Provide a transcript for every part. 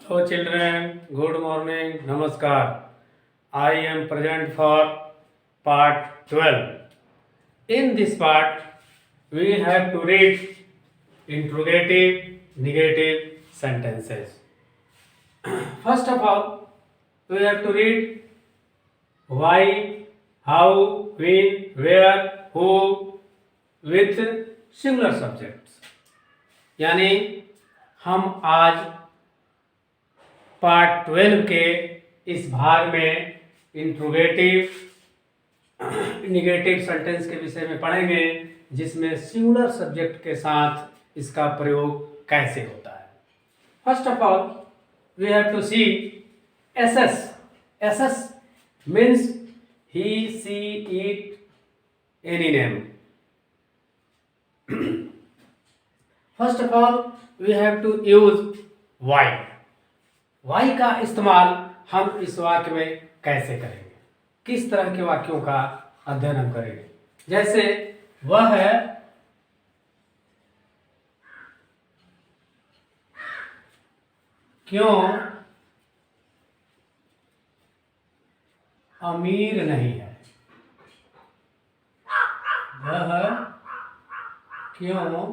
Hello children, good morning, namaskar. I am present for part 12. In this part, we have to read interrogative, negative sentences. First of all, we have to read why, how, when, where, who with singular subjects. यानी हम आज part 12 के इस भाग में interrogative negative sentence के विषय में पढ़ेंगे, जिसमें सिंगुलर सब्जेक्ट के साथ इसका प्रयोग कैसे होता है। First of all we have to see SS. SS means he, she, it, any name. First of all we have to use Y. Y का इस्तेमाल हम इस वाक्य में कैसे करेंगे, किस तरह के वाक्यों का अध्ययन हम करेंगे। जैसे वह क्यों अमीर नहीं है, वह क्यों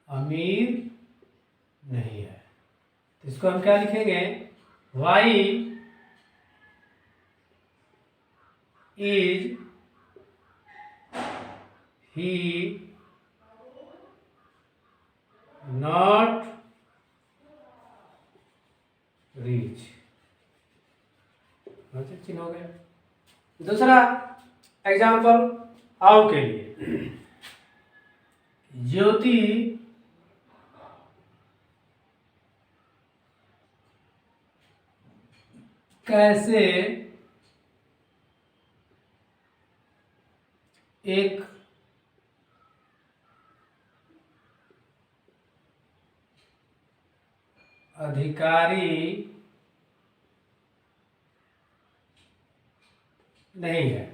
अमीर नहीं है। तो इसको हम क्या लिखेंगे, Y is he not rich. चिन्ह हो गया। दूसरा एग्जाम्पल आओ के लिए, ज्योति कैसे एक अधिकारी नहीं है।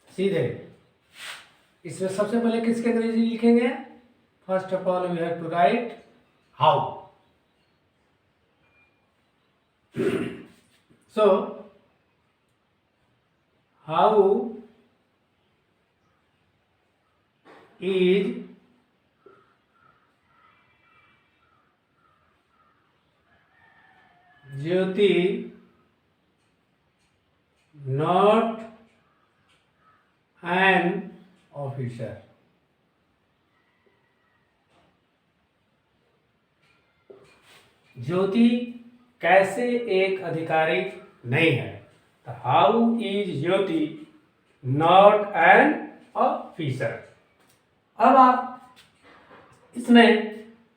सीधे इसमें सबसे पहले किसके अंग्रेजी लिखेंगे। First of all we have to write how. So how is Jyoti not an officer. Jyoti कैसे एक अधिकारी नहीं है। तो how is Jyoti not an officer. अब आप इसमें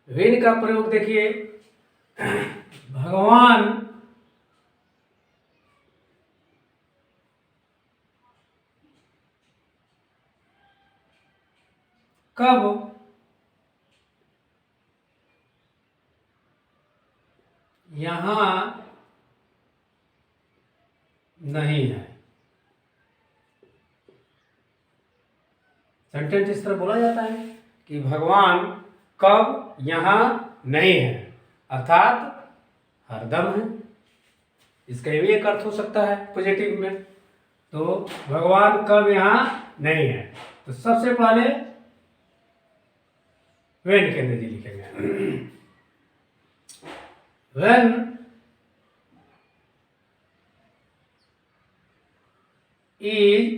वेन का प्रयोग देखिए। भगवान कब यहाँ नहीं है। सेंटेंस इस तरह बोला जाता है कि भगवान कब यहाँ नहीं है, अर्थात हरदम है। इसका भी एक अर्थ हो सकता है पॉजिटिव में। तो भगवान कब यहाँ नहीं है, तो सबसे पहले वेन के अंग्रेजी लिखेंगे। When is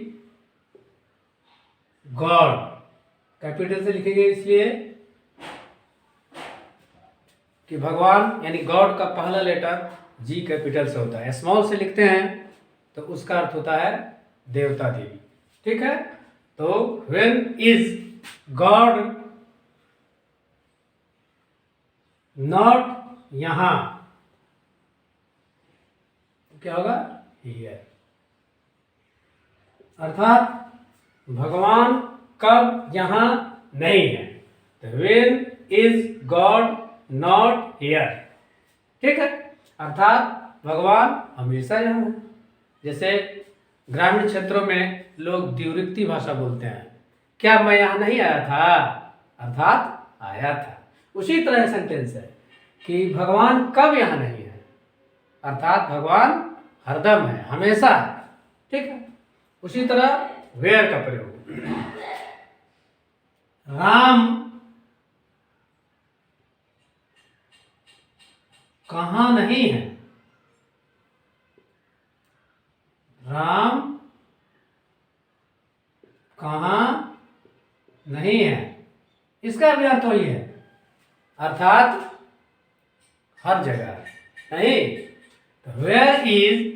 God, कैपिटल से लिखेंगे इसलिए कि भगवान यानी गॉड का पहला लेटर जी कैपिटल से होता है। स्मॉल से लिखते हैं तो उसका अर्थ होता है देवता देवी। ठीक है। तो when is God not यहां, क्या होगा, हियर। अर्थात भगवान कब यहां नहीं है। तो when is God not here. ठीक है। अर्थात भगवान हमेशा यहाँ है। जैसे ग्रामीण क्षेत्रों में लोग द्विवृत्ति भाषा बोलते हैं। क्या मैं यहाँ नहीं आया था, अर्थात आया था। उसी तरह सेंटेंस है कि भगवान कब यहाँ नहीं है, अर्थात भगवान हरदम है, हमेशा है। ठीक है। उसी तरह वेयर का प्रयोग, राम कहाँ नहीं है, राम कहाँ नहीं है, इसका भी अर्थ वही है, अर्थात हर जगह नहीं। तो वेयर इज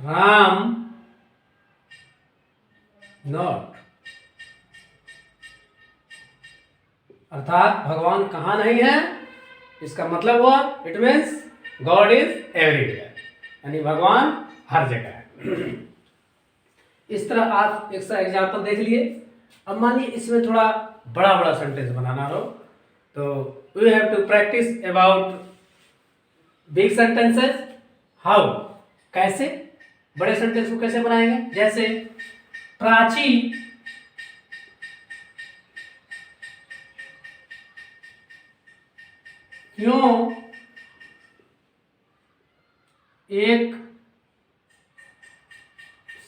राम नॉट, अर्थात भगवान कहाँ नहीं है, इसका मतलब हुआ it means God is everywhere, यानी भगवान हर जगह है। इस तरह आप एक सा एग्जाम्पल देख लिए। अब मानिए इसमें थोड़ा बड़ा बड़ा सेंटेंस बनाना हो तो we have to practise about big sentences. How, कैसे, बड़े सेंटेंस को कैसे बनाएंगे। जैसे प्राची क्यों एक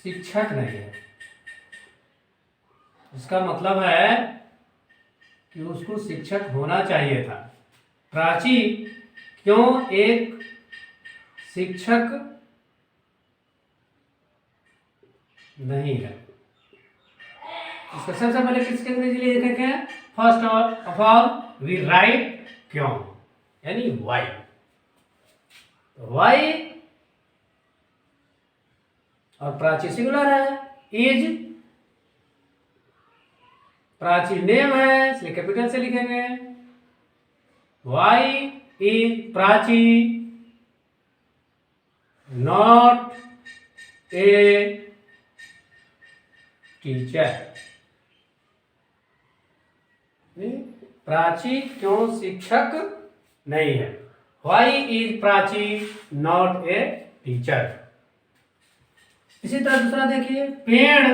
शिक्षक नहीं है, इसका मतलब है कि उसको शिक्षक होना चाहिए था। प्राची क्यों एक शिक्षक नहीं है, इसका सबसे पहले किसके अंग्रेजी लिए देखेंगे। First of all we write क्यों, यानी वाई। वाई और प्राची सिंगुलर है, इज प्राची नेम है इसलिए कैपिटल से लिखेंगे। Y is Prachi not a teacher, Prachi क्यों शिक्षक नहीं है। Why is Prachi not a teacher. इसी तरह दूसरा देखिए, पेड़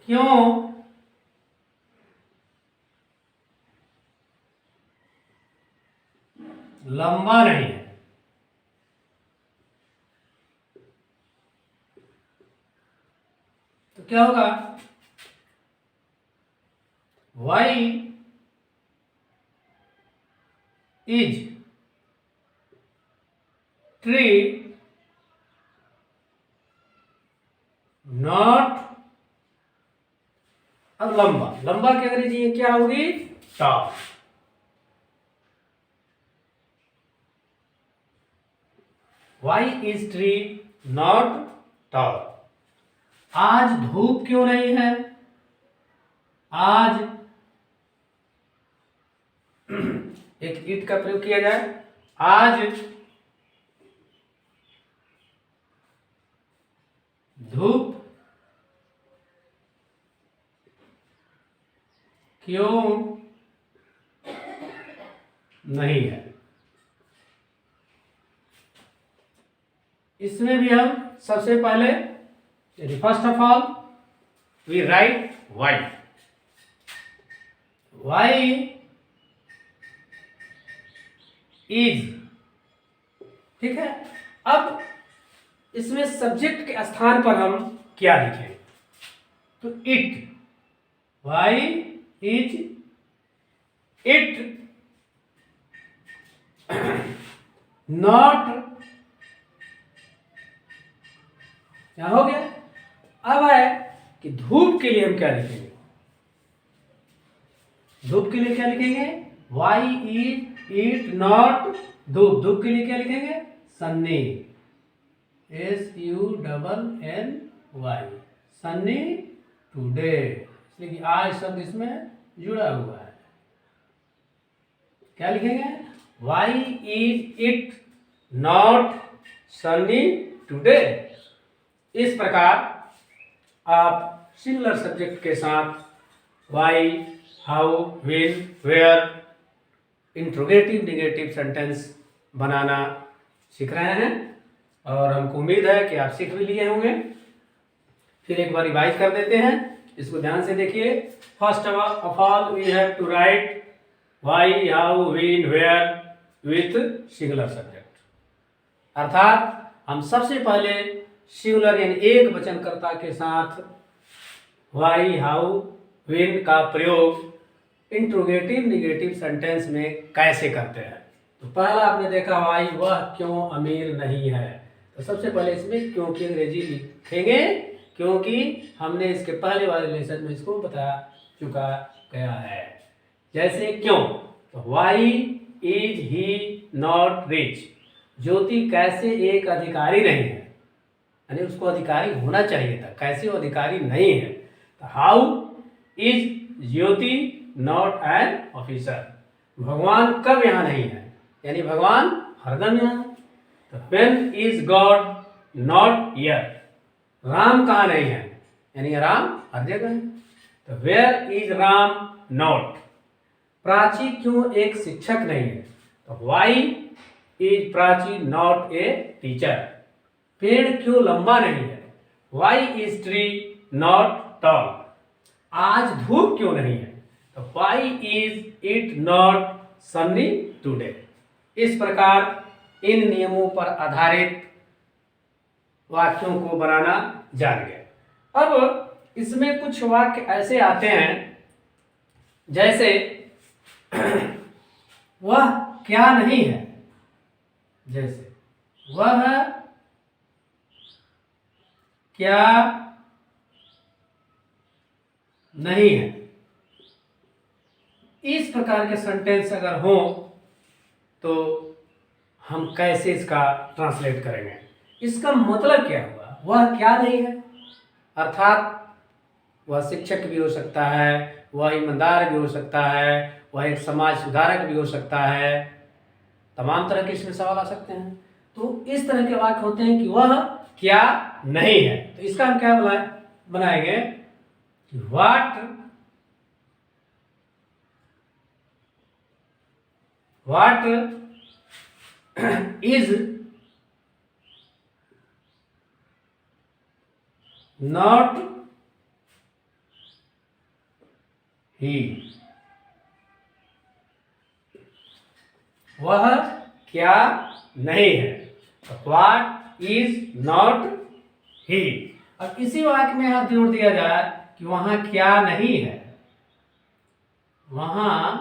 क्यों लंबा नहीं है, तो क्या होगा। वाई इज ट्री नॉट, अब लंबा, लंबा की अंग्रेजी क्या होगी, tall. Why is tree not tall. आज धूप क्यों नहीं है, आज एक इट का प्रयोग किया जाए, आज धूप क्यों नहीं है। इसमें भी हम सबसे पहले first of all we write why. Why is, ठीक है। अब इसमें सब्जेक्ट के स्थान पर हम क्या लिखें, तो it, why is it not, क्या हो गया। अब है कि धूप के लिए हम क्या लिखेंगे, धूप के लिए क्या लिखेंगे, वाई इज इट नॉट धूप, धूप के लिए क्या लिखेंगे, सन्नी, SUNNY, सन्नी टुडे, इसलिए कि आज शब्द इसमें जुड़ा हुआ है। क्या लिखेंगे, Y is it not sunny today. इस प्रकार आप सिंगुलर सब्जेक्ट के साथ why, how, when, where interrogative negative sentence बनाना सीख रहे हैं और हमको उम्मीद है कि आप सीख भी लिए होंगे। फिर एक बार रिवाइज कर देते हैं, इसको ध्यान से देखिए। First of all we have to write why, how, when, where with singular subject, अर्थात हम सबसे पहले सिंगुलर यानी एक वचनकर्ता के साथ वाई, हाउ, व्हेन का प्रयोग इंट्रोगेटिव निगेटिव सेंटेंस में कैसे करते हैं। तो पहला आपने देखा वाई, वह क्यों अमीर नहीं है। तो सबसे पहले इसमें क्यों की अंग्रेजी लिखेंगे, क्योंकि हमने इसके पहले वाले लेसन में इसको बता चुका गया है। जैसे क्यों, तो why is he not rich, Jyoti कैसे एक अधिकारी नहीं है, यानी उसको अधिकारी होना चाहिए था, कैसे वो अधिकारी नहीं है। तो how is Jyoti not an officer, भगवान कब यहाँ नहीं है, यानी भगवान हरदम यहाँ है। तो when is God not here, Ram कहाँ नहीं है, यानी राम हर जगह है। तो where is Ram not, Prachi क्यों एक शिक्षक नहीं है। तो why is Prachi not a teacher, पेड़ क्यों लंबा नहीं है। Why is tree not tall, आज धूप क्यों नहीं है। तो why is it not sunny today. इस प्रकार इन नियमों पर आधारित वाक्यों को बनाना जान गए। अब इसमें कुछ वाक्य ऐसे आते हैं जैसे वह क्या नहीं है, जैसे वह क्या नहीं है। इस प्रकार के सेंटेंस अगर हो तो हम कैसे इसका ट्रांसलेट करेंगे, इसका मतलब क्या हुआ, वह क्या नहीं है, अर्थात वह शिक्षक भी हो सकता है, वह ईमानदार भी हो सकता है, वह एक समाज सुधारक भी हो सकता है, तमाम तरह के इसमें सवाल आ सकते हैं। तो इस तरह के वाक्य होते हैं कि वह क्या नहीं है। तो इसका हम क्या बनाएंगे, what is not he, वह क्या नहीं है। What is not he। अब इसी वाक्य में यहां जोड़ दिया जाए कि वहां क्या नहीं है, वहां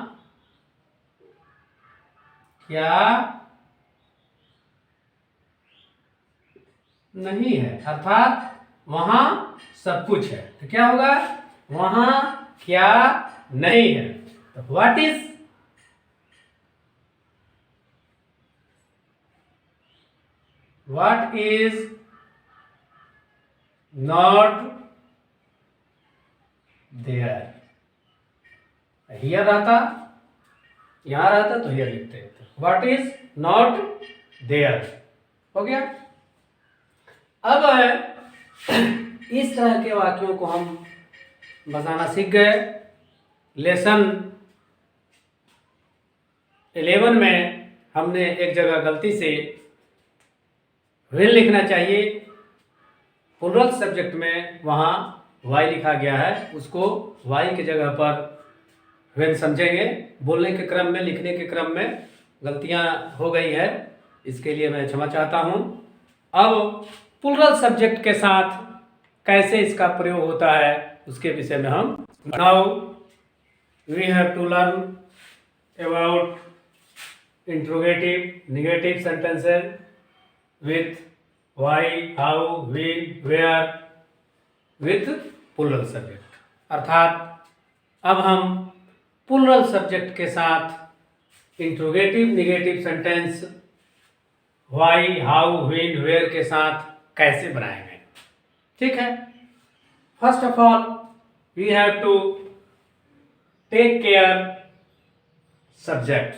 क्या नहीं है, अर्थात वहां सब कुछ है। तो क्या होगा, वहां क्या नहीं है। तो what is not there, here रहता, यहां रहता तो हियर लिखते हैं। व्हाट इज नॉट देयर हो गया। अब इस तरह के वाक्यों को हम बताना सीख गए। लेसन 11 में हमने एक जगह गलती से व्हेन लिखना चाहिए, प्लूरल सब्जेक्ट में वहाँ वाई लिखा गया है, उसको वाई की जगह पर व्हेन समझेंगे। बोलने के क्रम में, लिखने के क्रम में गलतियाँ हो गई है, इसके लिए मैं क्षमा चाहता हूँ। अब प्लूरल सब्जेक्ट के साथ कैसे इसका प्रयोग होता है उसके विषय में हम now we have to learn about interrogative negative sentences with why, how, when, where with plural subject. अर्थात अब हम प्लूरल सब्जेक्ट के साथ interrogative negative sentence why, how, when, where के साथ कैसे बनाएंगे। ठीक है, first of all we have to take care subject,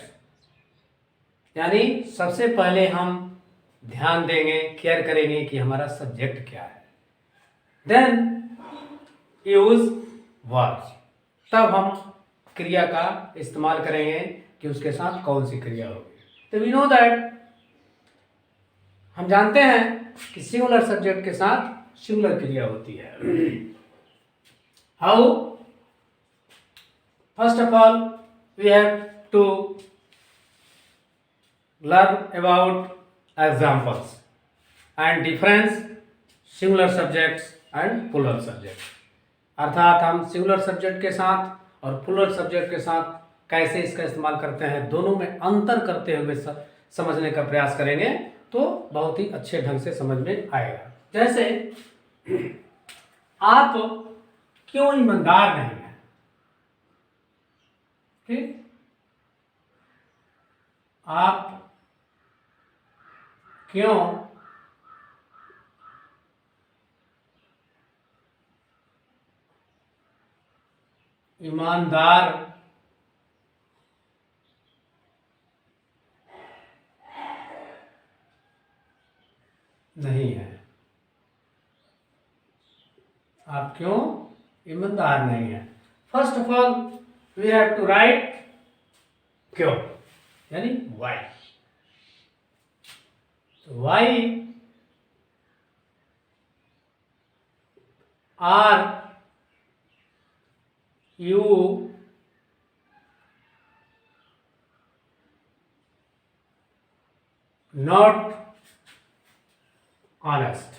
यानी सबसे पहले हम ध्यान देंगे, केयर करेंगे कि हमारा सब्जेक्ट क्या है। देन यूज वर्ब्स, तब हम क्रिया का इस्तेमाल करेंगे कि उसके साथ कौन सी क्रिया होगी। तो वी नो दैट, हम जानते हैं कि सिंगुलर सब्जेक्ट के साथ सिंगुलर क्रिया होती है। How? First of all we have to learn about examples and difference singular subjects and plural subjects। अर्थात हम सिंगुलर सब्जेक्ट के साथ और प्लूरल सब्जेक्ट के साथ कैसे इसका इस्तेमाल करते हैं, दोनों में अंतर करते हुए समझने का प्रयास करेंगे तो बहुत ही अच्छे ढंग से समझ में आएगा। जैसे आप क्यों ईमानदार नहीं हैं, ठीक? आप क्यों ईमानदार नहीं है? आप क्यों ईमानदार नहीं है? First of all we have to write क्यों, यानी why. Why are you not honest?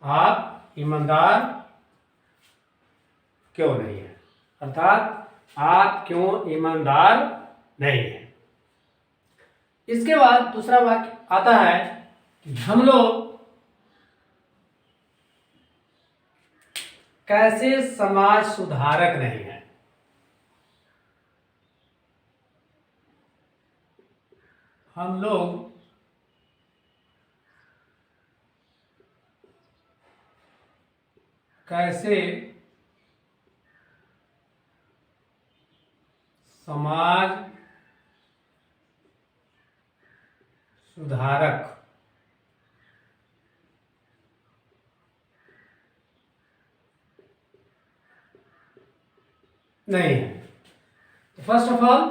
आप ईमानदार क्यों नहीं है, अर्थात आप क्यों ईमानदार नहीं है। इसके बाद दूसरा वाक्य आता है कि हम लोग कैसे समाज सुधारक नहीं है। हम लोग कैसे समाज सुधारक नहीं है। First of all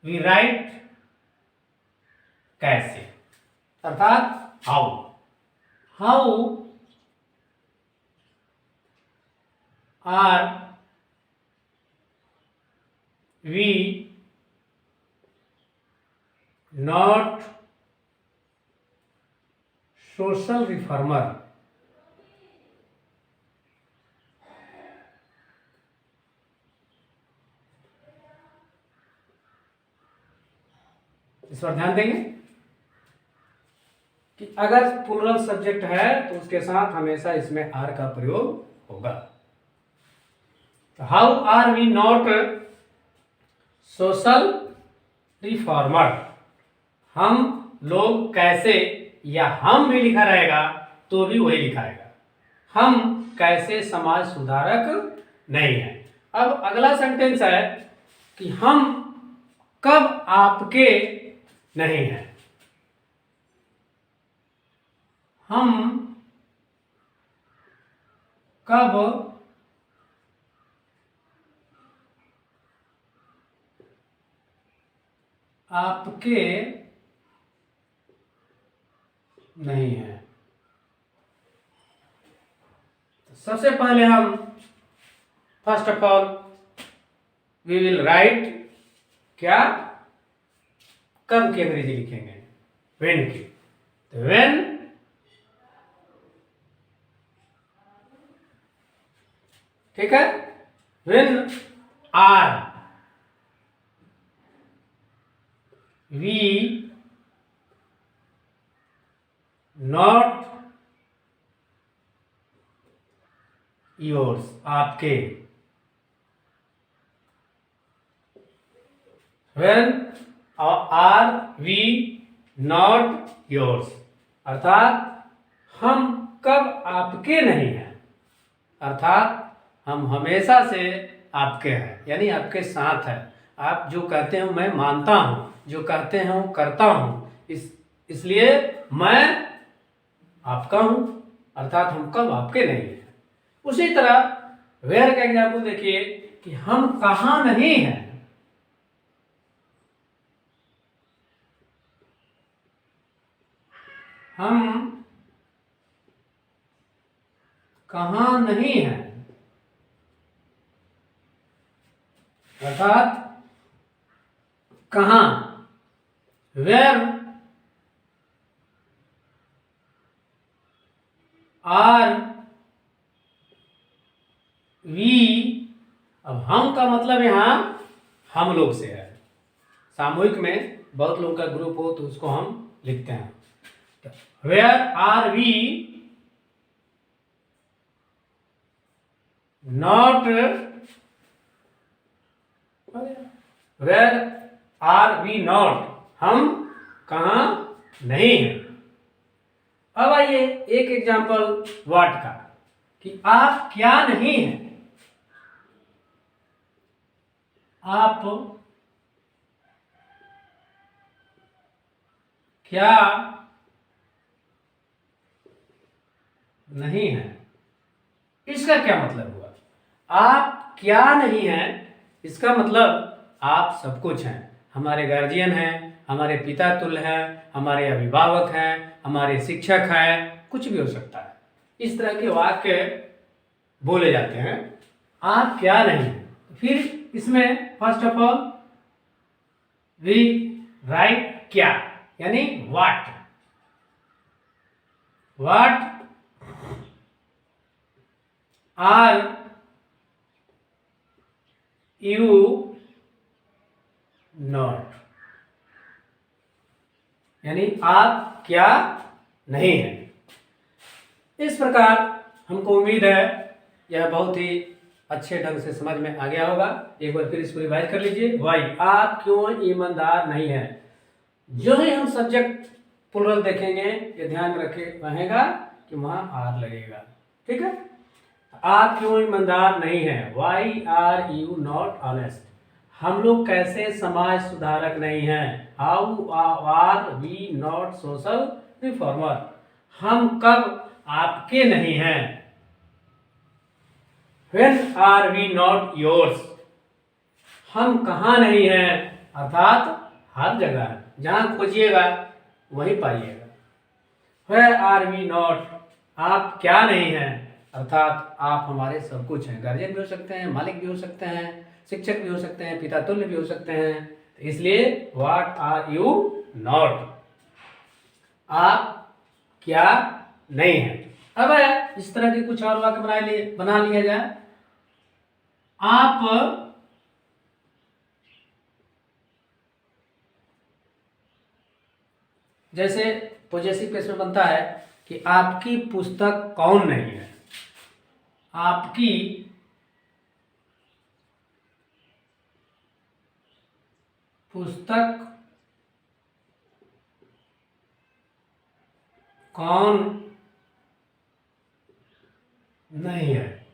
we write कैसे, अर्थात how. How are we not social reformer? इस पर ध्यान देंगे कि अगर प्लूरल सब्जेक्ट है तो उसके साथ हमेशा इसमें आर का प्रयोग होगा। How are we not social reformer? हम लोग कैसे, या हम भी लिखा रहेगा तो भी वही लिखा रहेगा, हम कैसे समाज सुधारक नहीं है। अब अगला सेंटेंस है कि हम कब आपके नहीं हैं। हम कब आपके नहीं है। तो सबसे पहले हम first of all we will write क्या, कब की अंग्रेजी लिखेंगे, व्हेन की। तो व्हेन ठीक है, when are we not yours, आपके। When are we not yours, अर्थात हम कब आपके नहीं हैं, अर्थात हम हमेशा से आपके हैं, यानी आपके साथ है। आप जो कहते हैं मैं मानता हूं, जो कहते हैं वो करता हूं, इसलिए मैं आपका हूं, अर्थात हम कब आपके नहीं हैं। उसी तरह वेयर का एग्जाम्पल देखिए कि हम कहाँ नहीं हैं। हम कहाँ नहीं हैं, अर्थात कहाँ। वेयर आर वी, अब हम का मतलब यहां हम लोग से है। सामूहिक में बहुत लोग का ग्रुप हो तो उसको हम लिखते हैं। Where are we not, where are we not, हम कहा नहीं हैं। अब आइए एक एग्जांपल व्हाट का, कि आप क्या नहीं हैं। आप क्या नहीं है, इसका क्या मतलब हुआ। आप क्या नहीं हैं, इसका मतलब आप सब कुछ हैं। हमारे गार्जियन हैं, हमारे पिता तुल्य हैं, हमारे अभिभावक हैं, हमारे शिक्षक हैं, कुछ भी हो सकता है। इस तरह के वाक्य बोले जाते हैं। आप क्या नहीं हैं, फिर इसमें first of all we write क्या, यानी what. What are you not, यानी आप क्या नहीं है। इस प्रकार हमको उम्मीद है यह बहुत ही अच्छे ढंग से समझ में आ गया होगा। एक बार फिर इसको रिवाइज कर लीजिए। वाई, आप क्यों ईमानदार नहीं है। जो ही हम सब्जेक्ट प्लुरल देखेंगे ये ध्यान रखे रहेगा कि वहां आर लगेगा। ठीक है, आप क्यों ईमानदार नहीं है। Why are you not honest, हम लोग कैसे समाज सुधारक नहीं हैं। How are we not social reformer, हम कब आपके नहीं हैं। When are we not yours, हम कहाँ नहीं हैं, अर्थात हर जगह जहाँ खोजिएगा वहीं पाइएगा। Where are we not, आप क्या नहीं हैं, अर्थात आप हमारे सब कुछ हैं। गार्जियन भी हो सकते हैं, मालिक भी हो सकते हैं, शिक्षक भी हो सकते हैं, पिता तुल्य भी हो सकते हैं। तो इसलिए व्हाट आर यू नॉट, आप क्या नहीं हैं। अब इस तरह के कुछ और वाक्य बना लिया जाए। आप जैसे पॉजेसिव केस में बनता है कि आपकी पुस्तक कौन नहीं है। आपकी पुस्तक कौन नहीं है,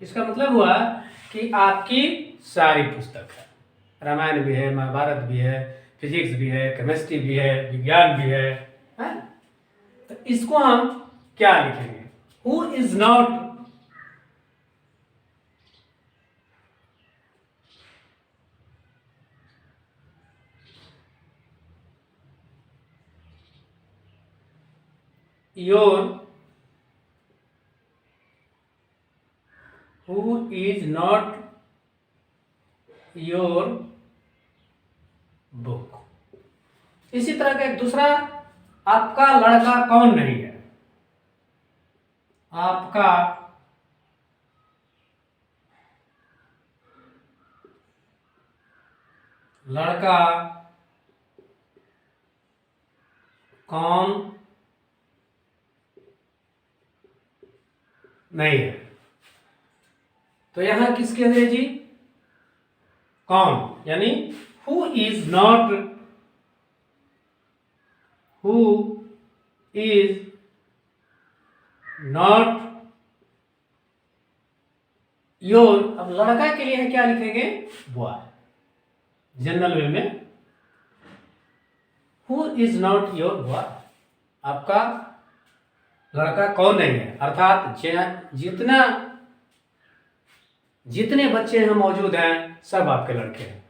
इसका मतलब हुआ कि आपकी सारी पुस्तक है। रामायण भी है, महाभारत भी है, फिजिक्स भी है, केमिस्ट्री भी है, विज्ञान भी है। तो इसको हम क्या लिखेंगे। Who is not your, who is not your book. इसी तरह का एक दूसरा, आपका लड़का कौन नहीं है। आपका लड़का कौन नहीं है। तो यहां किसके है जी, कौन, यानी who is not, who is not your. अब लड़का के लिए क्या लिखेंगे, बॉय। जनरल वे में who is not your boy, आपका लड़का कौन नहीं है, अर्थात जितने बच्चे यहाँ मौजूद हैं सब आपके लड़के हैं,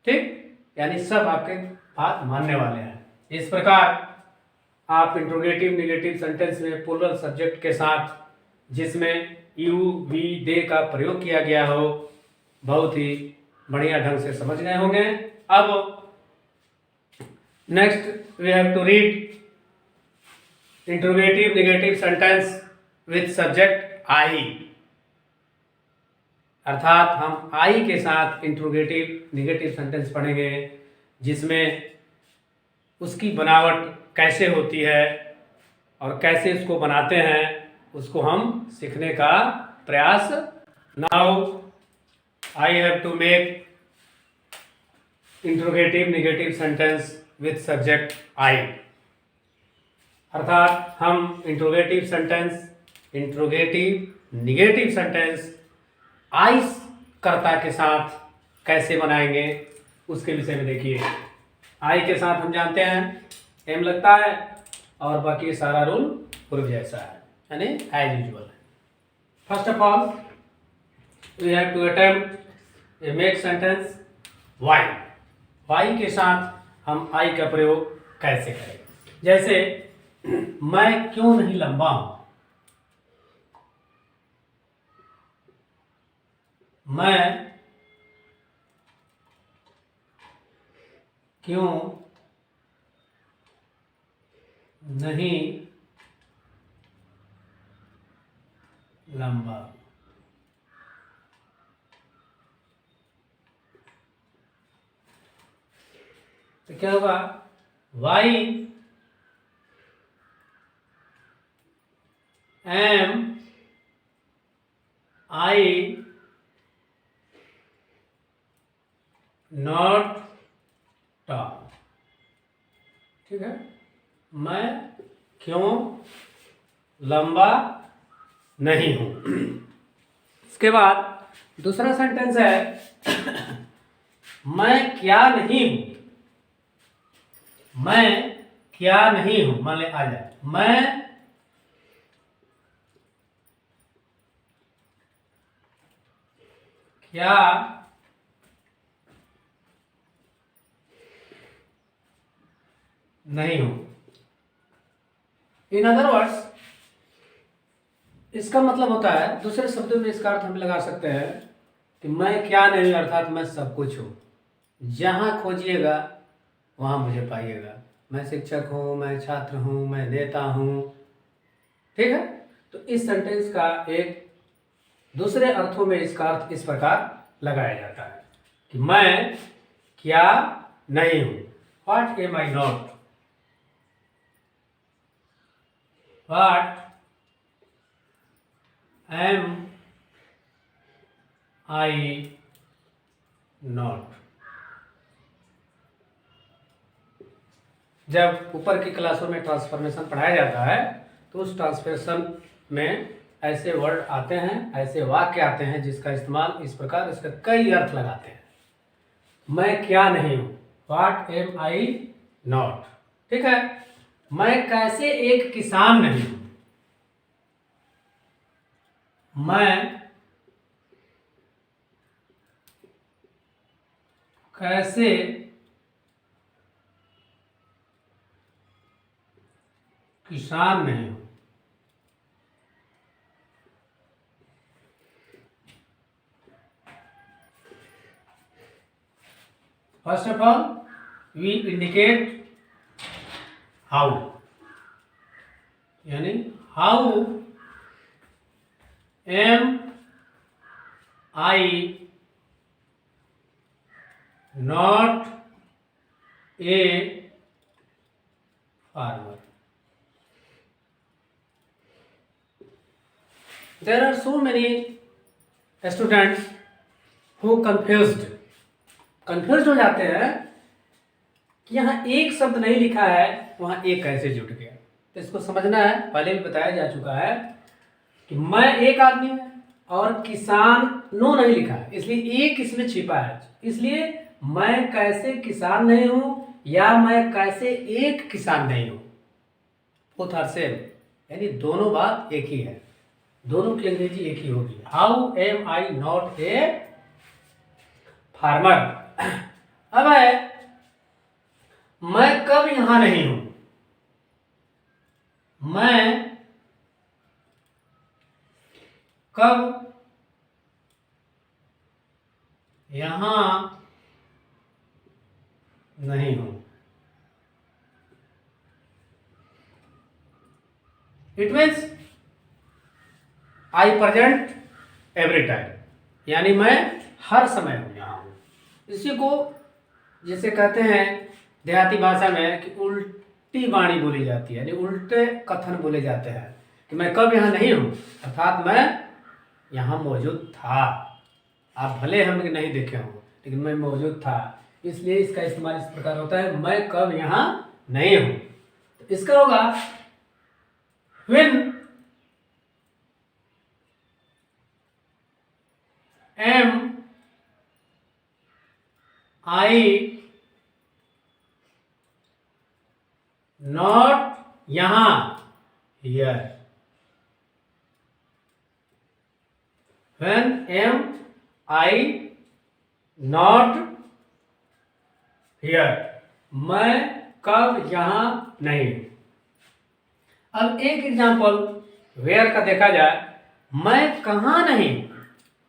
ठीक, यानी सब आपके बात मानने वाले हैं। इस प्रकार आप इंट्रोगेटिव नेगेटिव सेंटेंस में प्लूरल सब्जेक्ट के साथ जिसमें यू वी दे का प्रयोग किया गया हो बहुत ही बढ़िया ढंग से समझ गए होंगे। अब next we have to read interrogative negative sentence with subject I, अर्थात हम आई के साथ इंट्रोगेटिव नेगेटिव सेंटेंस पढ़ेंगे जिसमें उसकी बनावट कैसे होती है और कैसे उसको बनाते हैं उसको हम सीखने का प्रयास। Now I have to make interrogative negative sentence with subject I, अर्थात हम इंट्रोगेटिव नेगेटिव सेंटेंस आई कर्ता के साथ कैसे बनाएंगे उसके विषय में देखिए। आई के साथ हम जानते हैं एम लगता है और बाकी सारा रूल पूर्व जैसा है, यानी as usual. First of all we have to attempt a make sentence why. Why के साथ हम आई का प्रयोग कैसे करें, जैसे मैं क्यों नहीं लंबा हूं, मैं क्यों नहीं लंबा। तो क्या होगा, why am I not tall, ठीक है, मैं क्यों लंबा नहीं हूं। इसके बाद दूसरा सेंटेंस है मैं क्या नहीं हूं, मैं क्या नहीं हूं, मान ले आ जाए, मैं क्या नहीं हूं। इन अदर वर्ड्स इसका मतलब होता है, दूसरे शब्दों में इसका अर्थ हम लगा सकते हैं कि मैं क्या नहीं अर्थात मैं सब कुछ हूं, जहां खोजिएगा वहां मुझे पाइएगा, मैं शिक्षक हूं, मैं छात्र हूं, मैं नेता हूं, ठीक है। तो इस सेंटेंस का एक दूसरे अर्थों में इसका अर्थ इस प्रकार लगाया जाता है कि मैं क्या नहीं हूं, what am I not, what am I not. जब ऊपर की क्लासों में ट्रांसफॉर्मेशन पढ़ाया जाता है तो उस ट्रांसफॉर्मेशन में ऐसे वर्ड आते हैं, ऐसे वाक्य आते हैं जिसका इस्तेमाल इस प्रकार इसका कई अर्थ लगाते हैं। मैं क्या नहीं हूं, व्हाट एम आई नॉट, ठीक है। मैं कैसे एक किसान नहीं हूं, मैं कैसे किसान नहीं हूं। First of all we indicate how, यानी how am I not a farmer. There are so many students who confused हो जाते हैं कि यहाँ एक शब्द नहीं लिखा है वहाँ एक कैसे जुट गया। तो इसको समझना है, पहले भी बताया जा चुका है कि मैं एक आदमी है और किसान नो नहीं लिखा है, इसलिए एक इसमें छिपा है। इसलिए मैं कैसे किसान नहीं हूं या मैं कैसे एक किसान नहीं हूं, बोथ आर सेम। यानी दोनों बात एक ही है, दोनों की अंग्रेजी एक ही होगी। How am I not a farmer. अब है मैं कब यहां नहीं हूं, मैं कब यहां नहीं हूं। It means I present every time, यानी मैं हर समय हूं, यहां हूं। इसी को जैसे कहते हैं देहाती भाषा में कि उल्टी वाणी बोली जाती है, यानी उल्टे कथन बोले जाते हैं कि मैं कब यहां नहीं हूं, अर्थात मैं यहां मौजूद था। आप भले हम नहीं देखे हों, लेकिन मैं मौजूद था, इसलिए इसका इस्तेमाल इस प्रकार होता है, मैं कब यहां नहीं हूं। तो इसका होगा when am I not यहां, here। when am I not here, मैं कब यहां नहीं। अब एक एग्जाम्पल वेयर का देखा जाए, मैं कहां नहीं,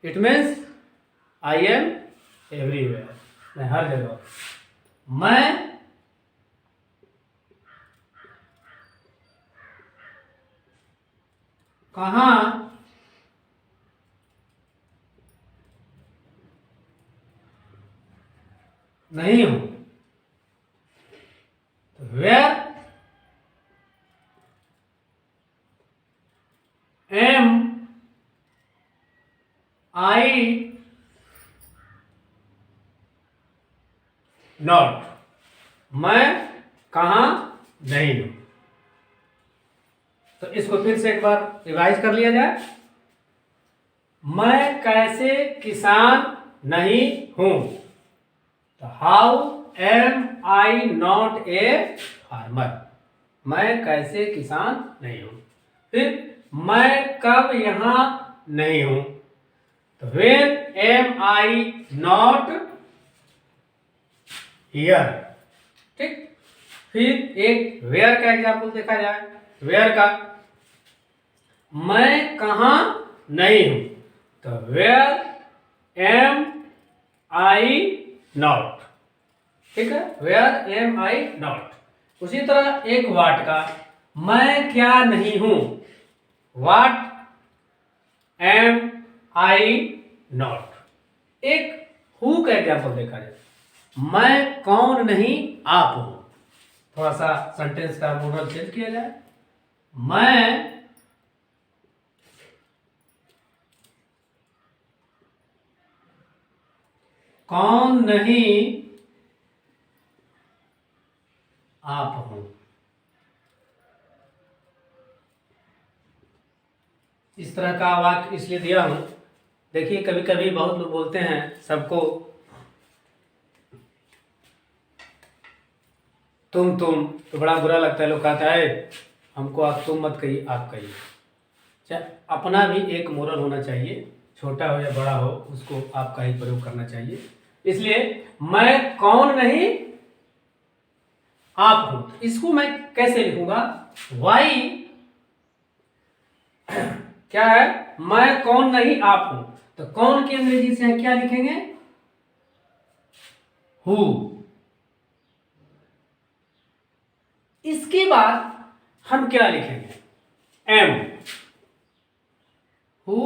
it means I am everywhere, मैं हर जगह। मैं कहां नहीं हूं, वेयर एम आई नॉट, मैं कहां नहीं हूं। तो इसको फिर से एक बार रिवाइज कर लिया जाए। मैं कैसे किसान नहीं हूं, तो how am I not a farmer, मैं कैसे किसान नहीं हूं। फिर मैं कब यहां नहीं हूं, तो when am I not here. ठीक, फिर एक वेयर का एग्जाम्पल देखा जाए, वेयर का, मैं कहां नहीं हूं, तो वेयर एम आई नॉट। ठीक है, वेयर एम आई नॉट। उसी तरह एक वाट का, मैं क्या नहीं हूं, वाट एम आई नॉट। एक हु का एग्जाम्पल देखा जाए, मैं कौन नहीं आप हूं। थोड़ा सा सेंटेंस का मॉडल चेंज किया जाए, मैं कौन नहीं आप हूं। इस तरह का वाक्य इसलिए दिया हूं, देखिए कभी कभी बहुत लोग बोलते हैं सबको तुम तो बड़ा बुरा लगता है, लोग कहता है हमको आप तुम मत कहिए, आप कहिए। अच्छा, अपना भी एक मोरल होना चाहिए, छोटा हो या बड़ा हो उसको आपका ही प्रयोग करना चाहिए। इसलिए मैं कौन नहीं आप हूं, इसको मैं कैसे लिखूंगा, वाई क्या है, मैं कौन नहीं आप हूं, तो कौन की अंग्रेजी से क्या लिखेंगे, हु। इसके बाद हम क्या लिखेंगे, am, who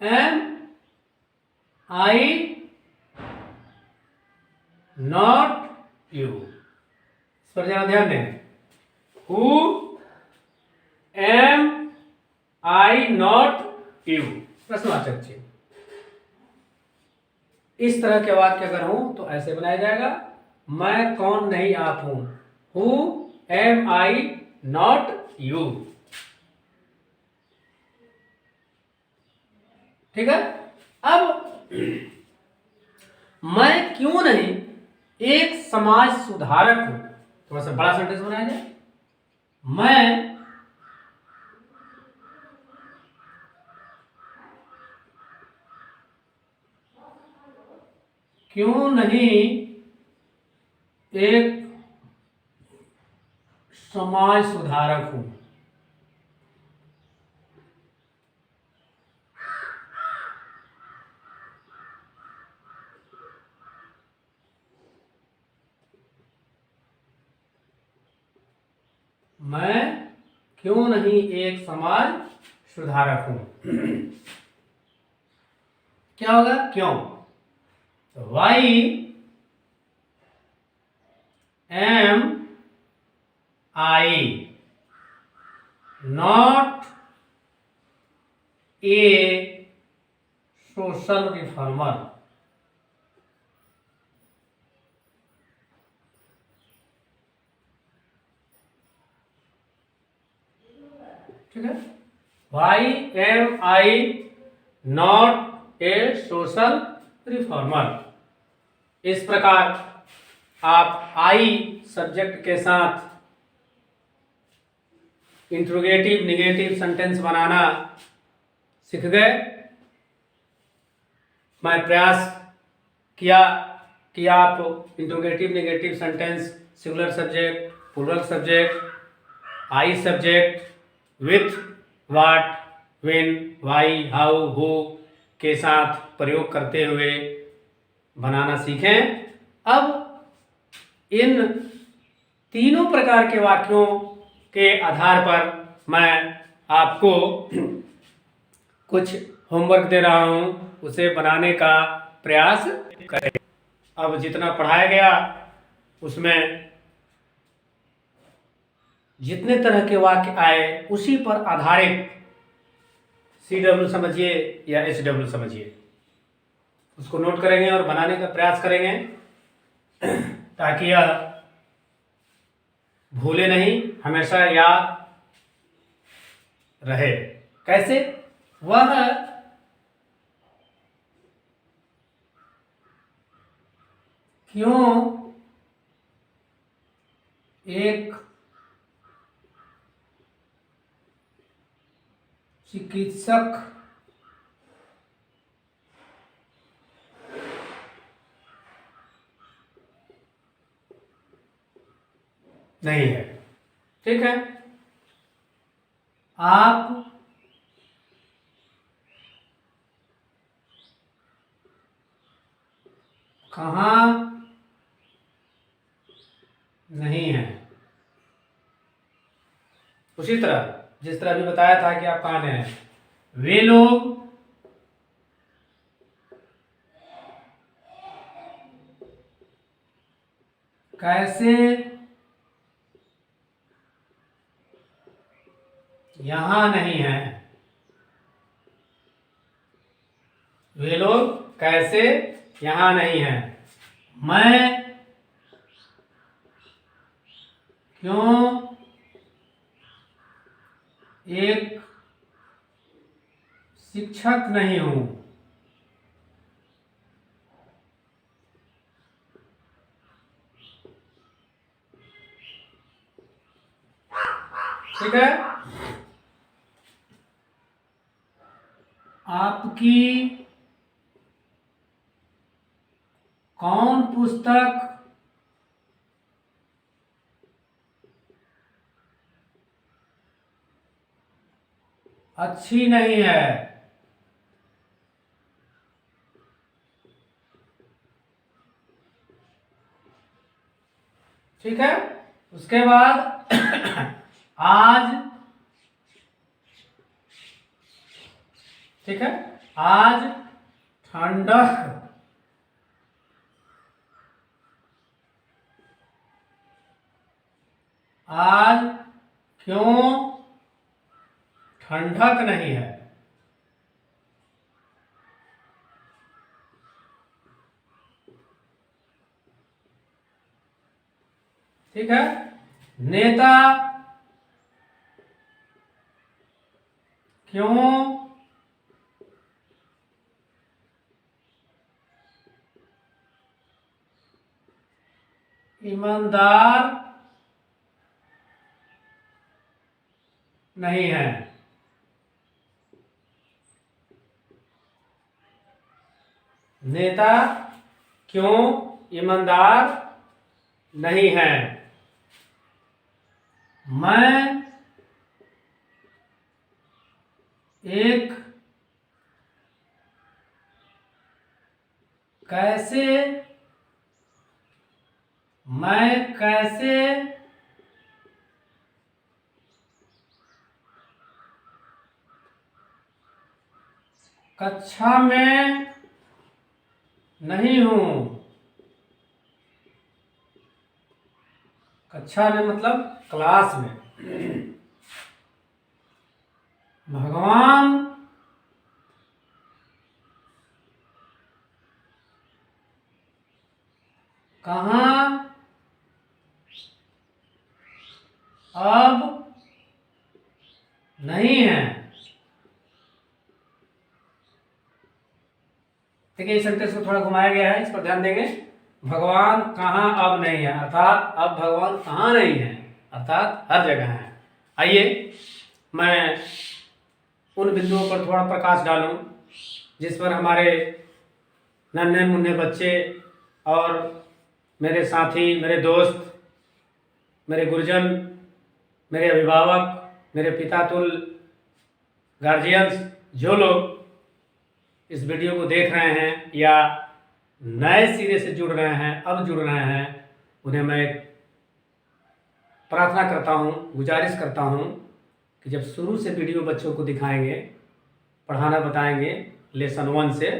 am I not you. इस पर जरा ध्यान दें, who am I not you, प्रश्नवाचक चिन्ह। इस तरह के वाक्य अगर हो तो ऐसे बनाया जाएगा, मैं कौन नहीं आप हूं, who am I not you. ठीक है, अब मैं क्यों नहीं एक समाज सुधारक हूं, थोड़ा सा बड़ा सेंटेंस बनाया जाए, मैं क्यों नहीं एक समाज सुधारक हूं। मैं क्यों नहीं एक समाज सुधारक हूं। क्या होगा? क्यों? Why am I not a social reformer. ठीक है, why am I not a social reformer. इस प्रकार आप आई सब्जेक्ट के साथ इंट्रोगेटिव निगेटिव सेंटेंस बनाना सीख गए। मैं प्रयास किया कि आप interrogative negative sentence singular subject, plural subject, I subject with what, when, why, how, who के साथ प्रयोग करते हुए बनाना सीखें। अब इन तीनों प्रकार के वाक्यों के आधार पर मैं आपको कुछ होमवर्क दे रहा हूं, उसे बनाने का प्रयास करें। अब जितना पढ़ाया गया उसमें जितने तरह के वाक्य आए उसी पर आधारित CW समझिए या SW समझिए, उसको नोट करेंगे और बनाने का प्रयास करेंगे ताकि यह भूले नहीं, हमेशा याद रहे। कैसे? वह क्यों एक चिकित्सक नहीं है। ठीक है, आप कहाँ नहीं है। उसी तरह जिस तरह अभी बताया था कि आप कहाँ नहीं हैं, वे लोग कैसे यहां नहीं है। वे लोग कैसे यहां नहीं है। मैं क्यों एक शिक्षक नहीं हूं। ठीक है, आपकी कौन पुस्तक अच्छी नहीं है। ठीक है, उसके बाद आज, ठीक है, आज ठंडक आज क्यों ठंडक नहीं है। ठीक है, नेता क्यों ईमानदार नहीं है। नेता क्यों ईमानदार नहीं हैं? मैं एक कैसे कक्षा में नहीं हूं। कक्षा में मतलब क्लास में। भगवान कहाँ अब नहीं है। देखिए इस सेंटेंस को थोड़ा घुमाया गया है, इस पर ध्यान देंगे। भगवान कहाँ अब नहीं है, अर्थात अब भगवान कहाँ नहीं है, अर्थात हर जगह है। आइए मैं उन बिंदुओं पर थोड़ा प्रकाश डालूं जिस पर हमारे नन्हे मुन्ने बच्चे और मेरे साथी, मेरे दोस्त, मेरे गुरुजन, मेरे अभिभावक, मेरे पितातुल गार्जियंस, जो लोग इस वीडियो को देख रहे हैं या नए सिरे से जुड़ रहे हैं, अब जुड़ रहे हैं, उन्हें मैं प्रार्थना करता हूँ, गुजारिश करता हूँ कि जब शुरू से वीडियो बच्चों को दिखाएंगे, पढ़ाना बताएंगे लेसन 1 से,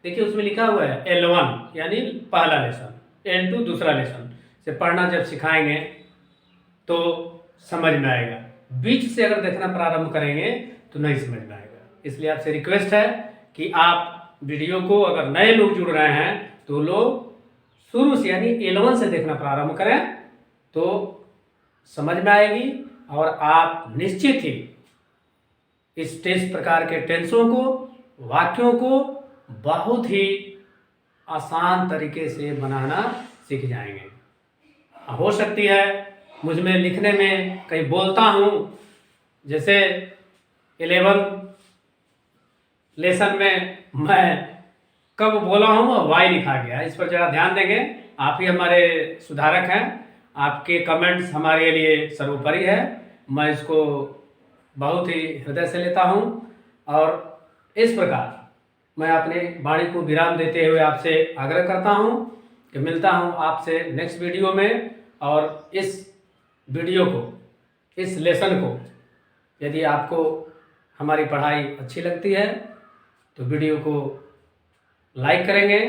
देखिए उसमें लिखा हुआ है L1 यानी पहला लेसन, L2 दूसरा लेसन से पढ़ना जब सिखाएंगे तो समझ में आएगा। बीच से अगर देखना प्रारंभ करेंगे तो नहीं समझ में आएगा। इसलिए आपसे रिक्वेस्ट है कि आप वीडियो को, अगर नए लोग जुड़ रहे हैं तो लोग शुरू से यानी L1 से देखना प्रारंभ करें तो समझ में आएगी और आप निश्चित ही इस टेस्ट प्रकार के टेंसों को, वाक्यों को बहुत ही आसान तरीके से बनाना सीख जाएंगे। हो सकती है मुझ में लिखने में कहीं बोलता हूँ, जैसे 11 लेसन में मैं कब बोला हूँ वाई लिखा गया, इस पर जरा ध्यान देंगे। आप ही हमारे सुधारक हैं, आपके कमेंट्स हमारे लिए सर्वोपरि है। मैं इसको बहुत ही हृदय से लेता हूँ और इस प्रकार मैं अपने वाणी को विराम देते हुए आपसे आग्रह करता हूँ कि मिलता हूँ आपसे नेक्स्ट वीडियो में। और इस वीडियो को, इस लेसन को यदि आपको हमारी पढ़ाई अच्छी लगती है तो वीडियो को लाइक करेंगे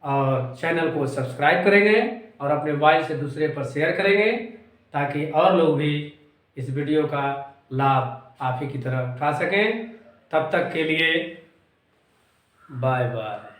और चैनल को सब्सक्राइब करेंगे और अपने मोबाइल से दूसरे पर शेयर करेंगे ताकि और लोग भी इस वीडियो का लाभ आप ही की तरह उठा सकें। तब तक के लिए बाय बाय।